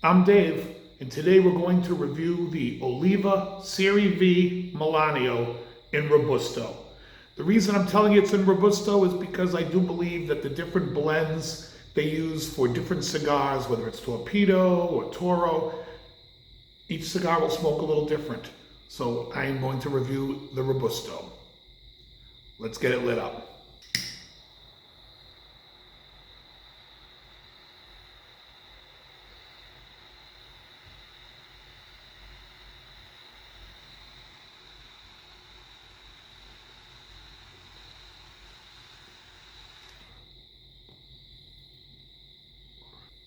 I'm Dave, and today we're going to review the Oliva serie V Melanio in Robusto. The reason I'm telling you it's in Robusto is because I do believe that the different blends they use for different cigars, whether it's Torpedo or Toro, each cigar will smoke a little different. So I am going to review the Robusto. Let's get it lit up.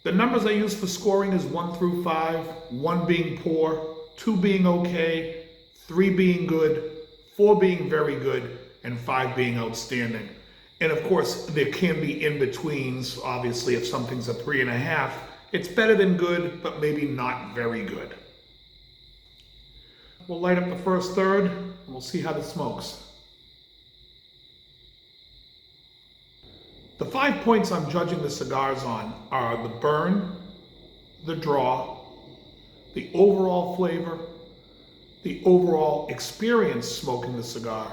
The numbers I use for scoring is 1 through 5, 1 being poor, 2 being okay, 3 being good, 4 being very good, and 5 being outstanding. And of course, there can be in-betweens. Obviously, if something's a 3.5, it's better than good, but maybe not very good. We'll light up the first third, and we'll see how this smokes. The 5 points I'm judging the cigars on are the burn, the draw, the overall flavor, the overall experience smoking the cigar,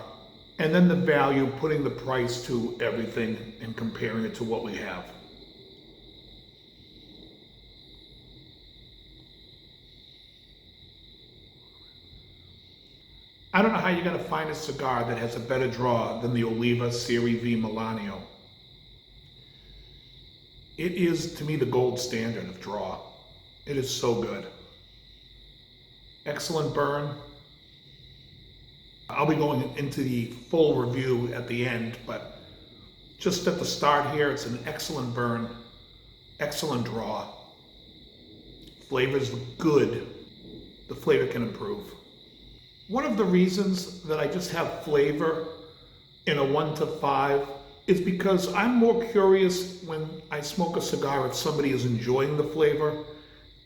and then the value, putting the price to everything and comparing it to what we have. I don't know how you're going to find a cigar that has a better draw than the Oliva serie V Melanio. It is, to me, the gold standard of draw. It is so good. Excellent burn. I'll be going into the full review at the end, but just at the start here, it's an excellent burn, excellent draw. Flavor's good. The flavor can improve. One of the reasons that I just have flavor in a 1 to 5 is because I'm more curious when I smoke a cigar if somebody is enjoying the flavor.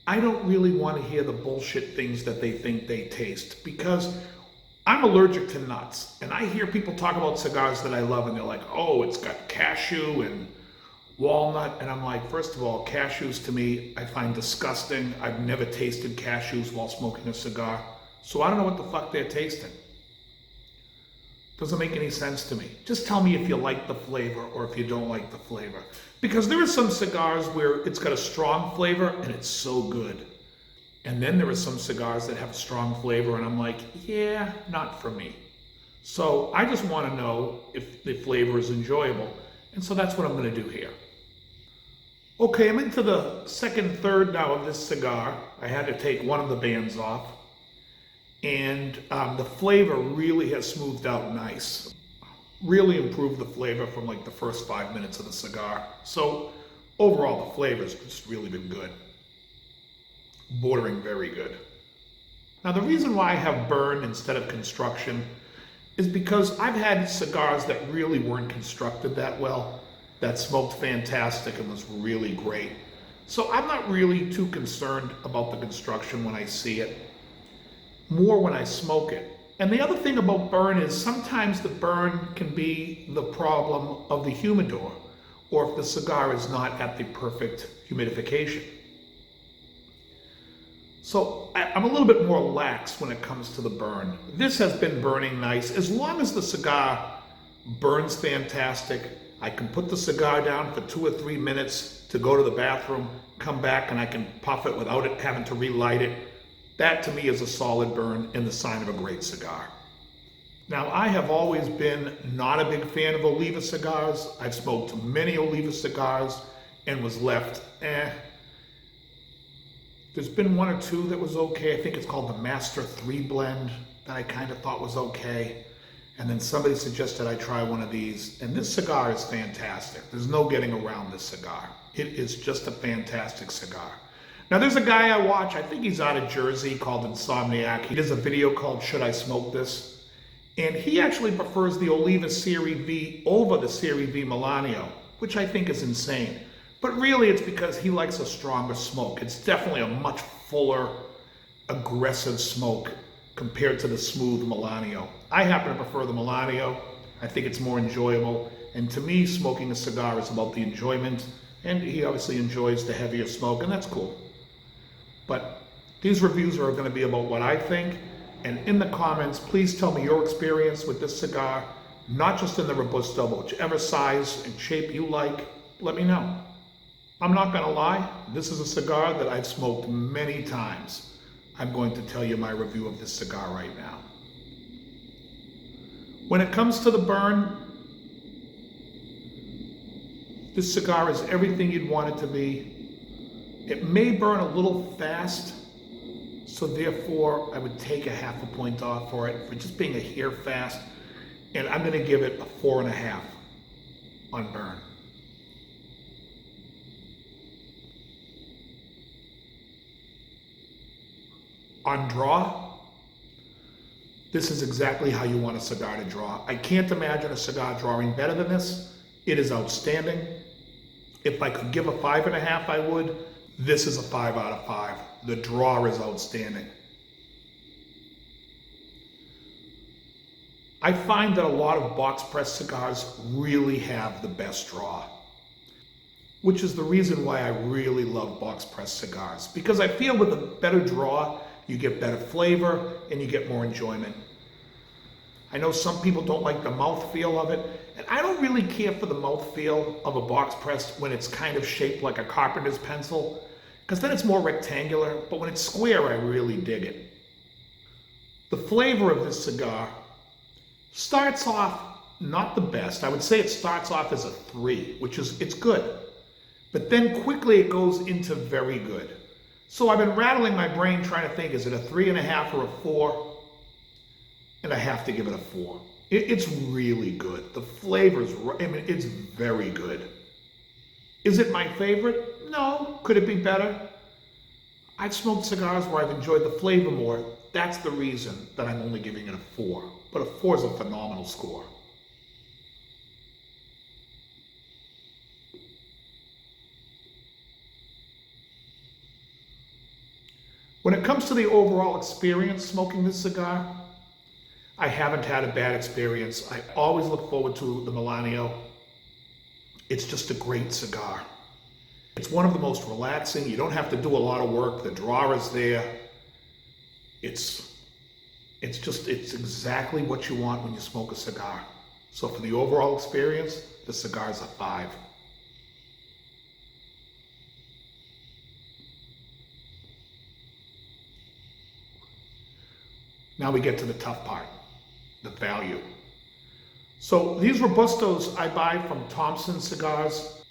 I don't really want to hear the bullshit things that they think they taste, because I'm allergic to nuts. And I hear people talk about cigars that I love and they're like, oh, it's got cashew and walnut. And I'm like, first of all, cashews to me, I find disgusting. I've never tasted cashews while smoking a cigar. So I don't know what the fuck they're tasting. Doesn't make any sense to me. Just tell me if you like the flavor or if you don't like the flavor. Because there are some cigars where it's got a strong flavor and it's so good. And then there are some cigars that have a strong flavor and I'm like, yeah, not for me. So I just want to know if the flavor is enjoyable. And so that's what I'm going to do here. Okay, I'm into the second third now of this cigar. I had to take one of the bands off. And the flavor really has smoothed out nice. Really improved the flavor from like the first 5 minutes of the cigar. So overall, the flavor's just really been good. Bordering very good. Now the reason why I have burn instead of construction is because I've had cigars that really weren't constructed that well, that smoked fantastic and was really great. So I'm not really too concerned about the construction when I see it. More when I smoke it. And the other thing about burn is sometimes the burn can be the problem of the humidor, or if the cigar is not at the perfect humidification. So I'm a little bit more lax when it comes to the burn. This has been burning nice. As long as the cigar burns fantastic, I can put the cigar down for 2 or 3 minutes to go to the bathroom, come back and I can puff it without it having to relight it. That to me is a solid burn and the sign of a great cigar. Now I have always been not a big fan of Oliva cigars. I've smoked many Oliva cigars and was left, There's been 1 or 2 that was okay. I think it's called the Master 3 blend that I kind of thought was okay. And then somebody suggested I try one of these. And this cigar is fantastic. There's no getting around this cigar. It is just a fantastic cigar. Now there's a guy I watch, I think he's out of Jersey, called Insomniac. He does a video called Should I Smoke This? And he actually prefers the Oliva serie V over the serie V Melanio, which I think is insane. But really it's because he likes a stronger smoke. It's definitely a much fuller, aggressive smoke compared to the smooth Melanio. I happen to prefer the Melanio. I think it's more enjoyable. And to me, smoking a cigar is about the enjoyment. And he obviously enjoys the heavier smoke, and that's cool. But these reviews are going to be about what I think. And in the comments, please tell me your experience with this cigar, not just in the Robusto, but whichever size and shape you like, let me know. I'm not going to lie, this is a cigar that I've smoked many times. I'm going to tell you my review of this cigar right now. When it comes to the burn, this cigar is everything you'd want it to be. It may burn a little fast, so therefore I would take a half a point off for it for just being a hair fast, and I'm going to give it a 4.5 on burn. On draw, this is exactly how you want a cigar to draw. I can't imagine a cigar drawing better than this. It is outstanding. If I could give a 5.5, I would. This is a 5 out of 5. The draw is outstanding. I find that a lot of box press cigars really have the best draw, which is the reason why I really love box press cigars, because I feel with a better draw, you get better flavor and you get more enjoyment. I know some people don't like the mouthfeel of it, and I don't really care for the mouthfeel of a box press when it's kind of shaped like a carpenter's pencil, because then it's more rectangular, but when it's square, I really dig it. The flavor of this cigar starts off not the best. I would say it starts off as a 3, which is, it's good. But then quickly it goes into very good. So I've been rattling my brain trying to think, is it a 3.5 or a 4? And I have to give it a 4. It's really good. The flavor's, I mean, it's very good. Is it my favorite? No. Could it be better? I've smoked cigars where I've enjoyed the flavor more. That's the reason that I'm only giving it a 4. But a 4 is a phenomenal score. When it comes to the overall experience smoking this cigar, I haven't had a bad experience. I always look forward to the Melanio. It's just a great cigar. It's one of the most relaxing. You don't have to do a lot of work. The draw is there. It's exactly what you want when you smoke a cigar. So for the overall experience, the cigar's a 5. Now we get to the tough part, the value. So these Robustos I buy from Thompson Cigars.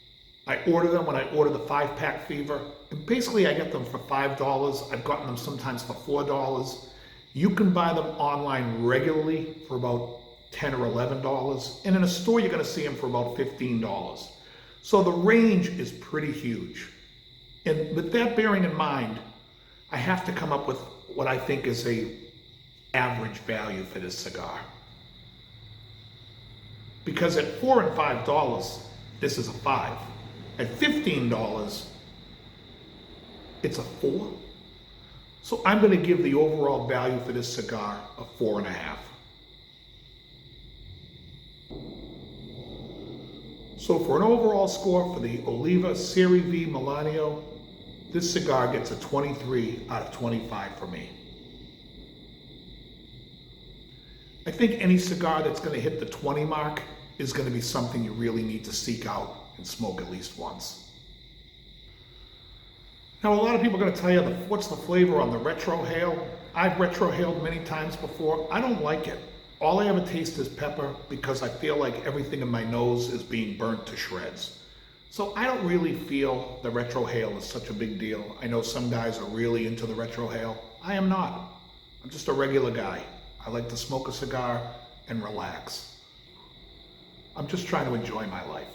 I order them when I order the 5-pack Fever. And basically I get them for $5. I've gotten them sometimes for $4. You can buy them online regularly for about $10 or $11. And in a store you're gonna see them for about $15. So the range is pretty huge. And with that bearing in mind, I have to come up with what I think is a average value for this cigar. Because at $4 and $5, this is a 5. At $15, it's a 4. So I'm going to give the overall value for this cigar a 4.5. So for an overall score for the Oliva serie V Melanio, this cigar gets a 23 out of 25 for me. I think any cigar that's going to hit the 20 mark is going to be something you really need to seek out and smoke at least once. Now, a lot of people are going to tell you, what's the flavor on the retrohale? I've retrohaled many times before. I don't like it. All I ever taste is pepper because I feel like everything in my nose is being burnt to shreds. So I don't really feel the retrohale is such a big deal. I know some guys are really into the retrohale. I am not. I'm just a regular guy. I like to smoke a cigar and relax. I'm just trying to enjoy my life.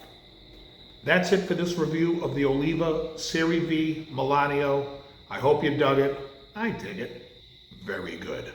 That's it for this review of the Oliva serie V Melanio. I hope you dug it. I dig it. Very good.